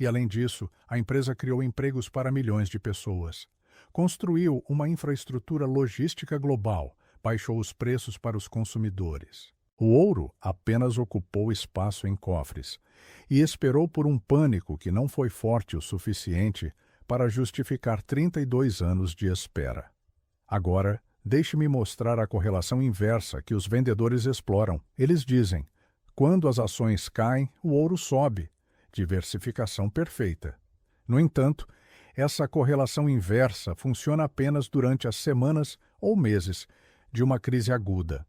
E, além disso, a empresa criou empregos para milhões de pessoas. Construiu uma infraestrutura logística global, baixou os preços para os consumidores. O ouro apenas ocupou espaço em cofres e esperou por um pânico que não foi forte o suficiente para justificar 32 anos de espera. Agora, deixe-me mostrar a correlação inversa que os vendedores exploram. Eles dizem: quando as ações caem, o ouro sobe. Diversificação perfeita. No entanto, essa correlação inversa funciona apenas durante as semanas ou meses de uma crise aguda.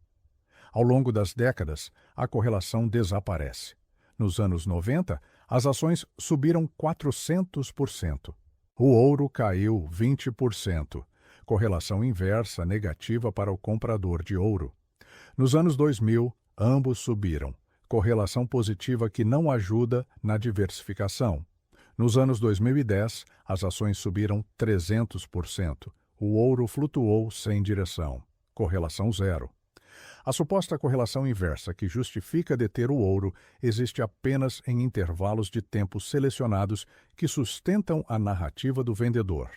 Ao longo das décadas, a correlação desaparece. Nos anos 90, as ações subiram 400%. O ouro caiu 20%. Correlação inversa negativa para o comprador de ouro. Nos anos 2000, ambos subiram. Correlação positiva que não ajuda na diversificação. Nos anos 2010, as ações subiram 300%. O ouro flutuou sem direção. Correlação zero. A suposta correlação inversa que justifica deter o ouro existe apenas em intervalos de tempo selecionados que sustentam a narrativa do vendedor.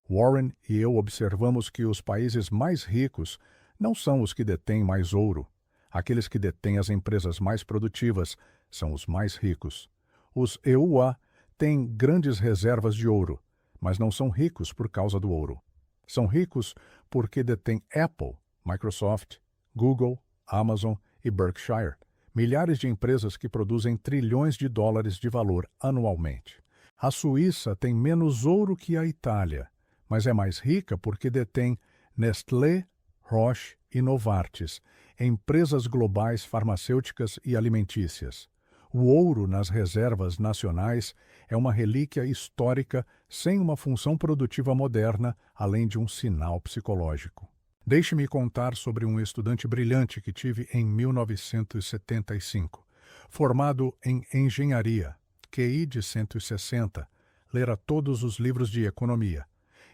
Warren e eu observamos que os países mais ricos não são os que detêm mais ouro. Aqueles que detêm as empresas mais produtivas são os mais ricos. Os EUA têm grandes reservas de ouro, mas não são ricos por causa do ouro. São ricos porque detêm Apple, Microsoft, Google, Amazon e Berkshire, milhares de empresas que produzem trilhões de dólares de valor anualmente. A Suíça tem menos ouro que a Itália, mas é mais rica porque detém Nestlé, Roche e Novartis, empresas globais farmacêuticas e alimentícias. O ouro nas reservas nacionais é uma relíquia histórica sem uma função produtiva moderna, além de um sinal psicológico. Deixe-me contar sobre um estudante brilhante que tive em 1975. Formado em engenharia, QI de 160, lera todos os livros de economia.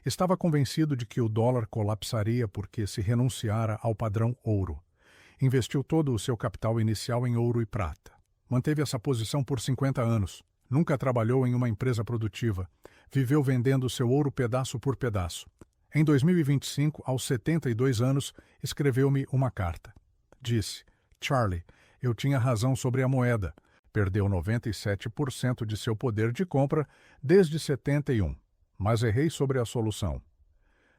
Estava convencido de que o dólar colapsaria porque se renunciara ao padrão ouro. Investiu todo o seu capital inicial em ouro e prata. Manteve essa posição por 50 anos. Nunca trabalhou em uma empresa produtiva. Viveu vendendo seu ouro pedaço por pedaço. Em 2025, aos 72 anos, escreveu-me uma carta. Disse: Charlie, eu tinha razão sobre a moeda. Perdeu 97% de seu poder de compra desde 71, mas errei sobre a solução.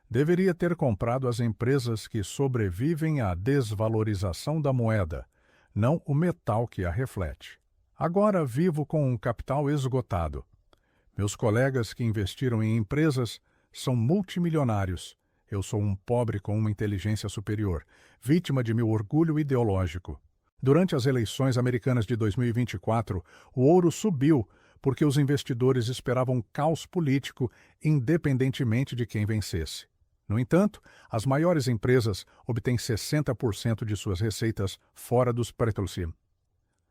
Deveria ter comprado as empresas que sobrevivem à desvalorização da moeda, não o metal que a reflete. Agora vivo com um capital esgotado. Meus colegas que investiram em empresas são multimilionários. Eu sou um pobre com uma inteligência superior, vítima de meu orgulho ideológico. Durante as eleições americanas de 2024, o ouro subiu porque os investidores esperavam caos político independentemente de quem vencesse. No entanto, as maiores empresas obtêm 60% de suas receitas fora dos Petrolim.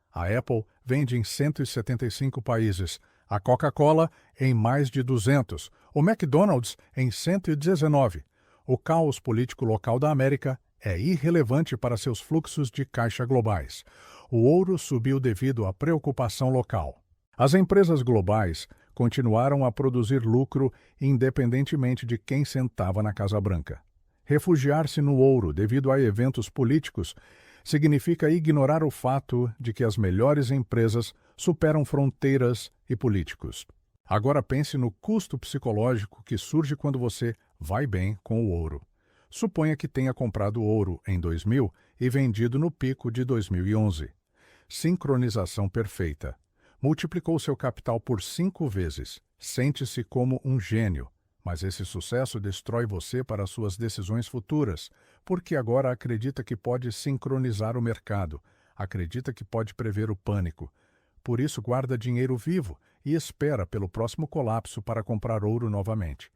A Apple vende em 175 países, a Coca-Cola em mais de 200, o McDonald's em 119. O caos político local da América é irrelevante para seus fluxos de caixa globais. O ouro subiu devido à preocupação local. As empresas globais continuaram a produzir lucro independentemente de quem sentava na Casa Branca. Refugiar-se no ouro devido a eventos políticos significa ignorar o fato de que as melhores empresas superam fronteiras e políticos. Agora pense no custo psicológico que surge quando você vai bem com o ouro. Suponha que tenha comprado ouro em 2000 e vendido no pico de 2011. Sincronização perfeita. Multiplicou seu capital por 5 vezes. Sente-se como um gênio. Mas esse sucesso destrói você para suas decisões futuras, porque agora acredita que pode sincronizar o mercado, acredita que pode prever o pânico. Por isso guarda dinheiro vivo e espera pelo próximo colapso para comprar ouro novamente.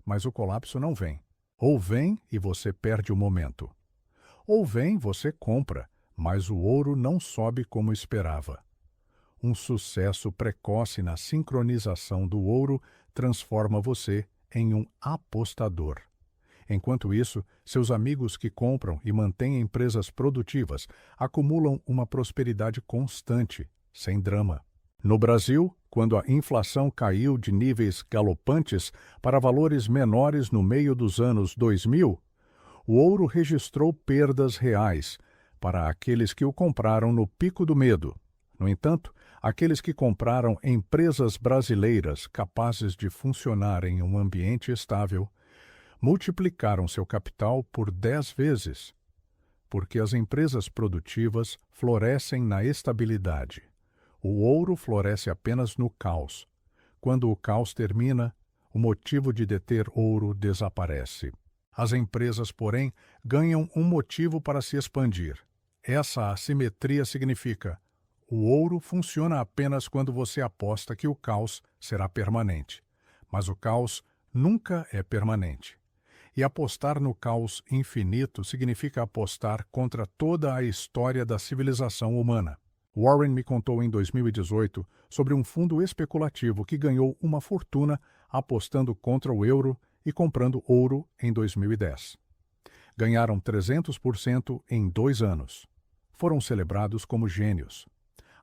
Mas o colapso não vem. Ou vem e você perde o momento. Ou vem, você compra, mas o ouro não sobe como esperava. Um sucesso precoce na sincronização do ouro transforma você em um apostador. Enquanto isso, seus amigos que compram e mantêm empresas produtivas acumulam uma prosperidade constante, sem drama. No Brasil, quando a inflação caiu de níveis galopantes para valores menores no meio dos anos 2000, o ouro registrou perdas reais para aqueles que o compraram no pico do medo. No entanto, aqueles que compraram empresas brasileiras capazes de funcionar em um ambiente estável multiplicaram seu capital por 10 vezes, porque as empresas produtivas florescem na estabilidade. O ouro floresce apenas no caos. Quando o caos termina, o motivo de deter ouro desaparece. As empresas, porém, ganham um motivo para se expandir. Essa assimetria significa: o ouro funciona apenas quando você aposta que o caos será permanente. Mas o caos nunca é permanente. E apostar no caos infinito significa apostar contra toda a história da civilização humana. Warren me contou em 2018 sobre um fundo especulativo que ganhou uma fortuna apostando contra o euro e comprando ouro em 2010. Ganharam 300% em 2 anos. Foram celebrados como gênios.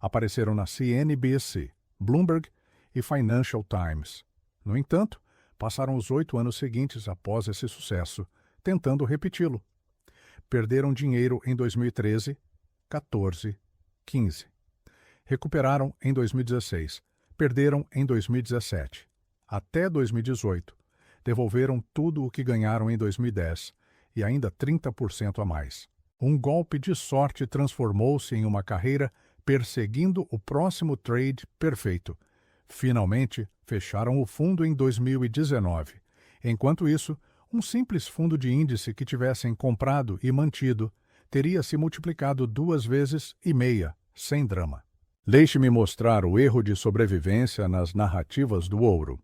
Apareceram na CNBC, Bloomberg e Financial Times. No entanto, passaram os 8 anos seguintes após esse sucesso, tentando repeti-lo. Perderam dinheiro em 2013, 14, 15. Recuperaram em 2016. Perderam em 2017. Até 2018. Devolveram tudo o que ganharam em 2010 e ainda 30% a mais. Um golpe de sorte transformou-se em uma carreira perseguindo o próximo trade perfeito. Finalmente, fecharam o fundo em 2019. Enquanto isso, um simples fundo de índice que tivessem comprado e mantido teria se multiplicado 2,5 vezes, sem drama. Deixe-me mostrar o erro de sobrevivência nas narrativas do ouro.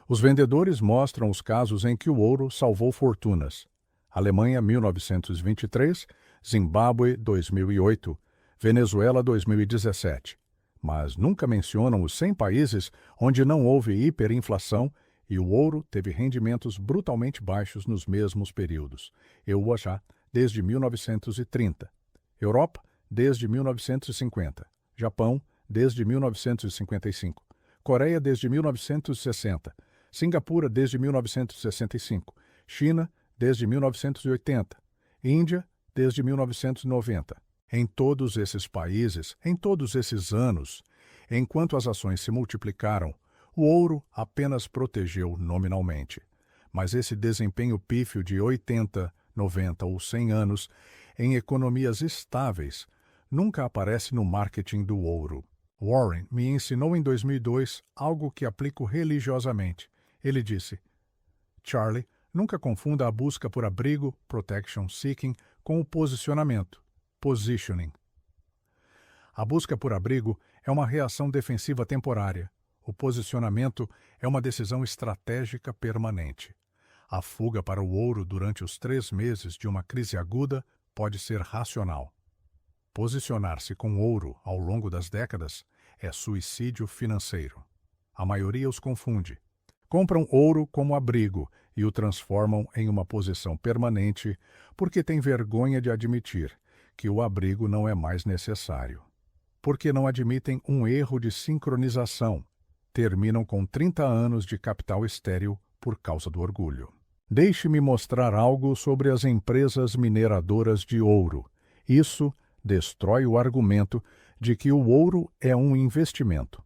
Os vendedores mostram os casos em que o ouro salvou fortunas. Alemanha, 1923, Zimbábue, 2008, Venezuela, 2017. Mas nunca mencionam os 100 países onde não houve hiperinflação e o ouro teve rendimentos brutalmente baixos nos mesmos períodos. USA, desde 1930. Europa, desde 1950. Japão, desde 1955. Coreia, desde 1960. Singapura, desde 1965. China, desde 1980. Índia, desde 1990. Em todos esses países, em todos esses anos, enquanto as ações se multiplicaram, o ouro apenas protegeu nominalmente. Mas esse desempenho pífio de 80, 90 ou 100 anos em economias estáveis nunca aparece no marketing do ouro. Warren me ensinou em 2002 algo que aplico religiosamente. Ele disse: Charlie, Nunca confunda a busca por abrigo, protection seeking, com o posicionamento, positioning. A busca por abrigo é uma reação defensiva temporária. O posicionamento é uma decisão estratégica permanente. A fuga para o ouro durante os 3 meses de uma crise aguda pode ser racional. Posicionar-se com ouro ao longo das décadas é suicídio financeiro. A maioria os confunde. Compram ouro como abrigo e o transformam em uma posição permanente porque têm vergonha de admitir que o abrigo não é mais necessário. Porque não admitem um erro de sincronização. Terminam com 30 anos de capital estéril por causa do orgulho. Deixe-me mostrar algo sobre as empresas mineradoras de ouro. Isso destrói o argumento de que o ouro é um investimento.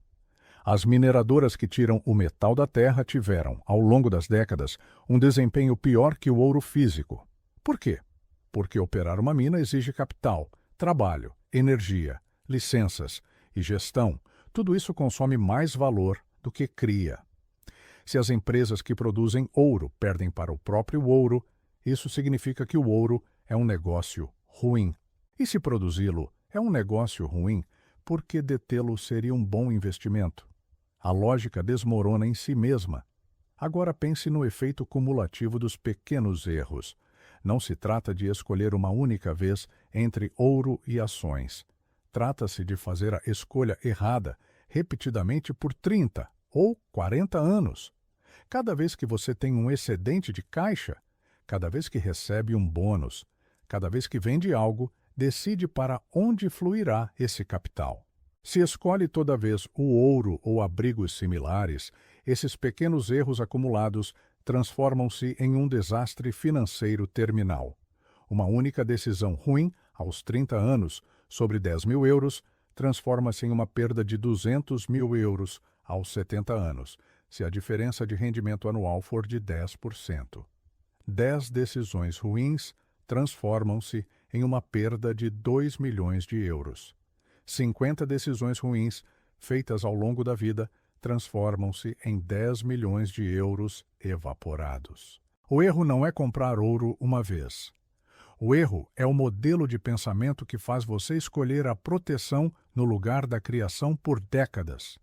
As mineradoras que tiram o metal da terra tiveram, ao longo das décadas, um desempenho pior que o ouro físico. Por quê? Porque operar uma mina exige capital, trabalho, energia, licenças e gestão. Tudo isso consome mais valor do que cria. Se as empresas que produzem ouro perdem para o próprio ouro, isso significa que o ouro é um negócio ruim. E se produzi-lo é um negócio ruim, por que detê-lo seria um bom investimento? A lógica desmorona em si mesma. Agora pense no efeito cumulativo dos pequenos erros. Não se trata de escolher uma única vez entre ouro e ações. Trata-se de fazer a escolha errada repetidamente por 30 ou 40 anos. Cada vez que você tem um excedente de caixa, cada vez que recebe um bônus, cada vez que vende algo, decide para onde fluirá esse capital. Se escolhe toda vez o ouro ou abrigos similares, esses pequenos erros acumulados transformam-se em um desastre financeiro terminal. Uma única decisão ruim, aos 30 anos, sobre 10 mil euros, transforma-se em uma perda de 200 mil euros aos 70 anos, se a diferença de rendimento anual for de 10%. 10 decisões ruins transformam-se em uma perda de 2 milhões de euros. 50 decisões ruins, feitas ao longo da vida, transformam-se em 10 milhões de euros evaporados. O erro não é comprar ouro uma vez. O erro é o modelo de pensamento que faz você escolher a proteção no lugar da criação por décadas.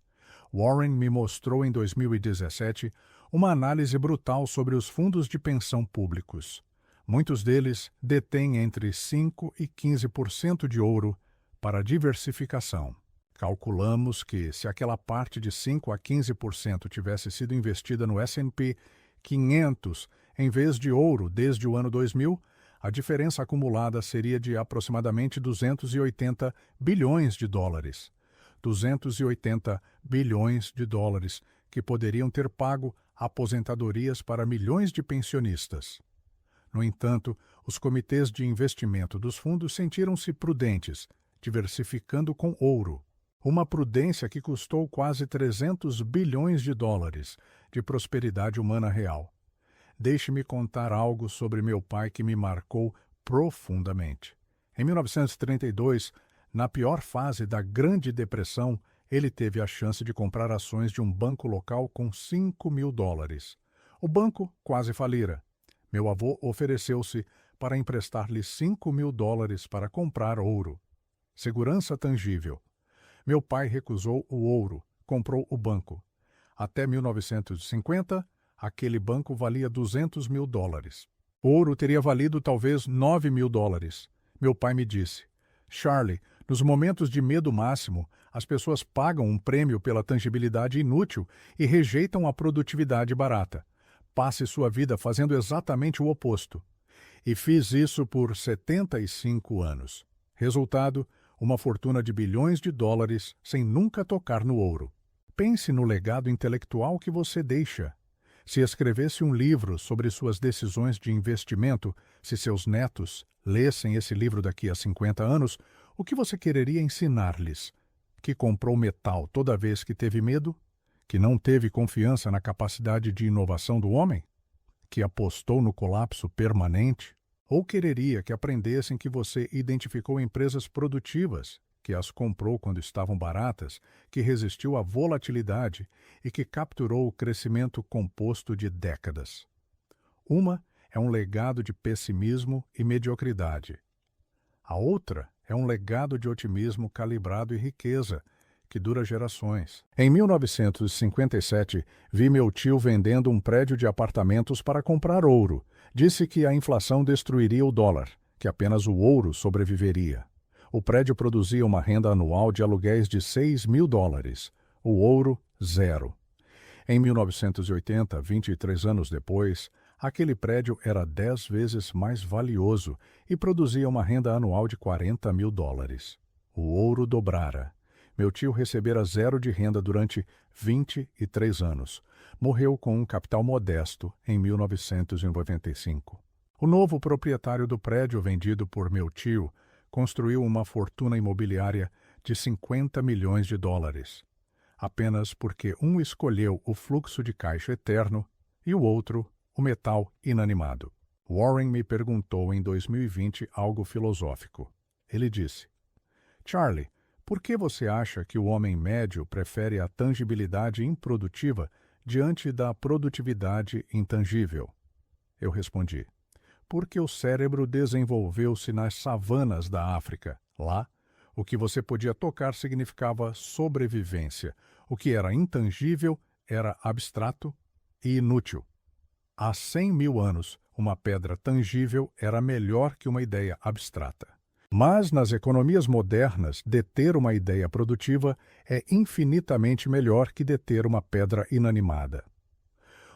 Warren me mostrou em 2017 uma análise brutal sobre os fundos de pensão públicos. Muitos deles detêm entre 5% e 15% de ouro para diversificação. Calculamos que, se aquela parte de 5% a 15% tivesse sido investida no S&P 500 em vez de ouro desde o ano 2000, a diferença acumulada seria de aproximadamente 280 bilhões de dólares. 280 bilhões de dólares que poderiam ter pago aposentadorias para milhões de pensionistas. No entanto, os comitês de investimento dos fundos sentiram-se prudentes, diversificando com ouro. Uma prudência que custou quase 300 bilhões de dólares de prosperidade humana real. Deixe-me contar algo sobre meu pai que me marcou profundamente. Em 1932, na pior fase da Grande Depressão, ele teve a chance de comprar ações de um banco local com 5 mil dólares. O banco quase falira. Meu avô ofereceu-se para emprestar-lhe 5 mil dólares para comprar ouro. Segurança tangível. Meu pai recusou o ouro, comprou o banco. Até 1950, aquele banco valia 200 mil dólares. O ouro teria valido talvez 9 mil dólares. Meu pai me disse: Charlie, nos momentos de medo máximo, as pessoas pagam um prêmio pela tangibilidade inútil e rejeitam a produtividade barata. Passe sua vida fazendo exatamente o oposto. E fiz isso por 75 anos. Resultado, uma fortuna de bilhões de dólares sem nunca tocar no ouro. Pense no legado intelectual que você deixa. Se escrevesse um livro sobre suas decisões de investimento, se seus netos lessem esse livro daqui a 50 anos, o que você quereria ensinar-lhes? Que comprou metal toda vez que teve medo? Que não teve confiança na capacidade de inovação do homem? Que apostou no colapso permanente? Ou quereria que aprendessem que você identificou empresas produtivas, que as comprou quando estavam baratas, que resistiu à volatilidade e que capturou o crescimento composto de décadas? Uma é um legado de pessimismo e mediocridade. A outra é um legado de otimismo calibrado e riqueza, que dura gerações. Em 1957, vi meu tio vendendo um prédio de apartamentos para comprar ouro. Disse que a inflação destruiria o dólar, que apenas o ouro sobreviveria. O prédio produzia uma renda anual de aluguéis de $6.000. O ouro, zero. Em 1980, 23 anos depois, aquele prédio era 10 vezes mais valioso e produzia uma renda anual de $40.000. O ouro dobrara. Meu tio recebera zero de renda durante 23 anos. Morreu com um capital modesto em 1995. O novo proprietário do prédio vendido por meu tio construiu uma fortuna imobiliária de $50 milhões, apenas porque um escolheu o fluxo de caixa eterno e o outro o metal inanimado. Warren me perguntou em 2020 algo filosófico. Ele disse: Charlie, por que você acha que o homem médio prefere a tangibilidade improdutiva diante da produtividade intangível? Eu respondi: porque o cérebro desenvolveu-se nas savanas da África. Lá, o que você podia tocar significava sobrevivência. O que era intangível era abstrato e inútil. Há 100 mil anos, uma pedra tangível era melhor que uma ideia abstrata. Mas, nas economias modernas, deter uma ideia produtiva é infinitamente melhor que deter uma pedra inanimada.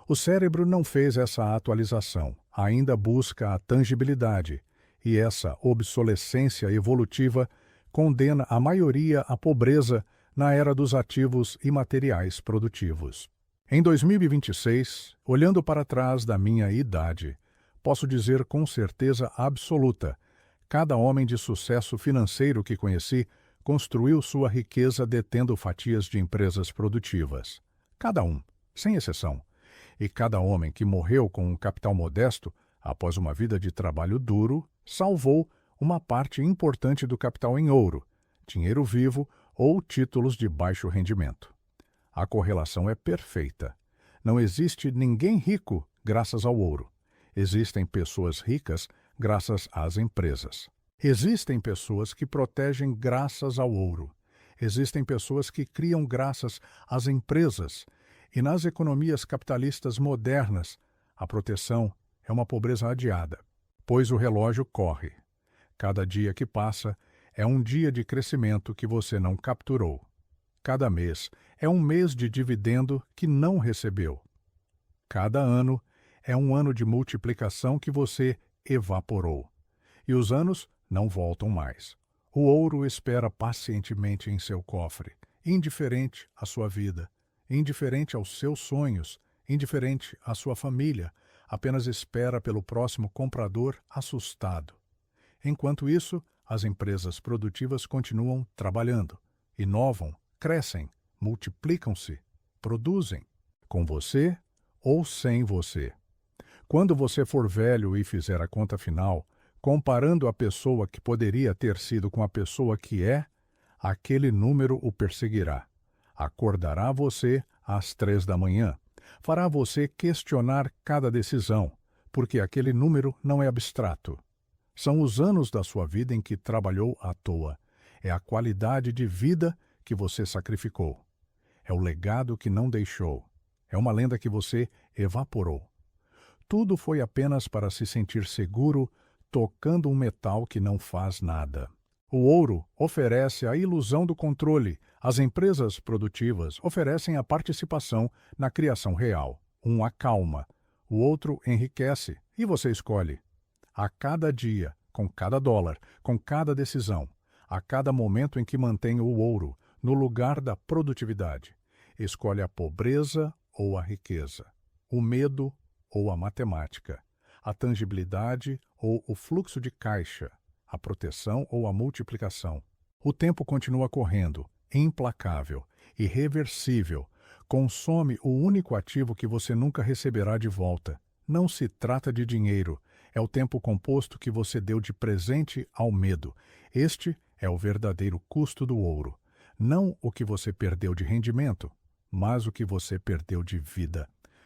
O cérebro não fez essa atualização, ainda busca a tangibilidade, e essa obsolescência evolutiva condena a maioria à pobreza na era dos ativos imateriais produtivos. Em 2026, olhando para trás da minha idade, posso dizer com certeza absoluta: cada homem de sucesso financeiro que conheci construiu sua riqueza detendo fatias de empresas produtivas. Cada um, sem exceção. E cada homem que morreu com um capital modesto, após uma vida de trabalho duro, salvou uma parte importante do capital em ouro, dinheiro vivo ou títulos de baixo rendimento. A correlação é perfeita. Não existe ninguém rico graças ao ouro. Existem pessoas ricas graças às empresas. Existem pessoas que protegem graças ao ouro. Existem pessoas que criam graças às empresas. E nas economias capitalistas modernas, a proteção é uma pobreza adiada, pois o relógio corre. Cada dia que passa é um dia de crescimento que você não capturou. Cada mês é um mês de dividendo que não recebeu. Cada ano é um ano de multiplicação que você evaporou. E os anos não voltam mais. O ouro espera pacientemente em seu cofre, indiferente à sua vida, indiferente aos seus sonhos, indiferente à sua família, apenas espera pelo próximo comprador assustado. Enquanto isso, as empresas produtivas continuam trabalhando, inovam, crescem, multiplicam-se, produzem, com você ou sem você. Quando você for velho e fizer a conta final, comparando a pessoa que poderia ter sido com a pessoa que é, aquele número o perseguirá. Acordará você às 3 da manhã. Fará você questionar cada decisão, porque aquele número não é abstrato. São os anos da sua vida em que trabalhou à toa. É a qualidade de vida que você sacrificou. É o legado que não deixou. É uma lenda que você evaporou. Tudo foi apenas para se sentir seguro tocando um metal que não faz nada. O ouro oferece a ilusão do controle. As empresas produtivas oferecem a participação na criação real. Um acalma, o outro enriquece, e você escolhe. A cada dia, com cada dólar, com cada decisão, a cada momento em que mantém o ouro no lugar da produtividade, escolhe a pobreza ou a riqueza, o medo ou a matemática, a tangibilidade ou o fluxo de caixa, a proteção ou a multiplicação. O tempo continua correndo, implacável, irreversível, consome o único ativo que você nunca receberá de volta. Não se trata de dinheiro, é o tempo composto que você deu de presente ao medo. Este é o verdadeiro custo do ouro. Não o que você perdeu de rendimento, mas o que você perdeu de vida.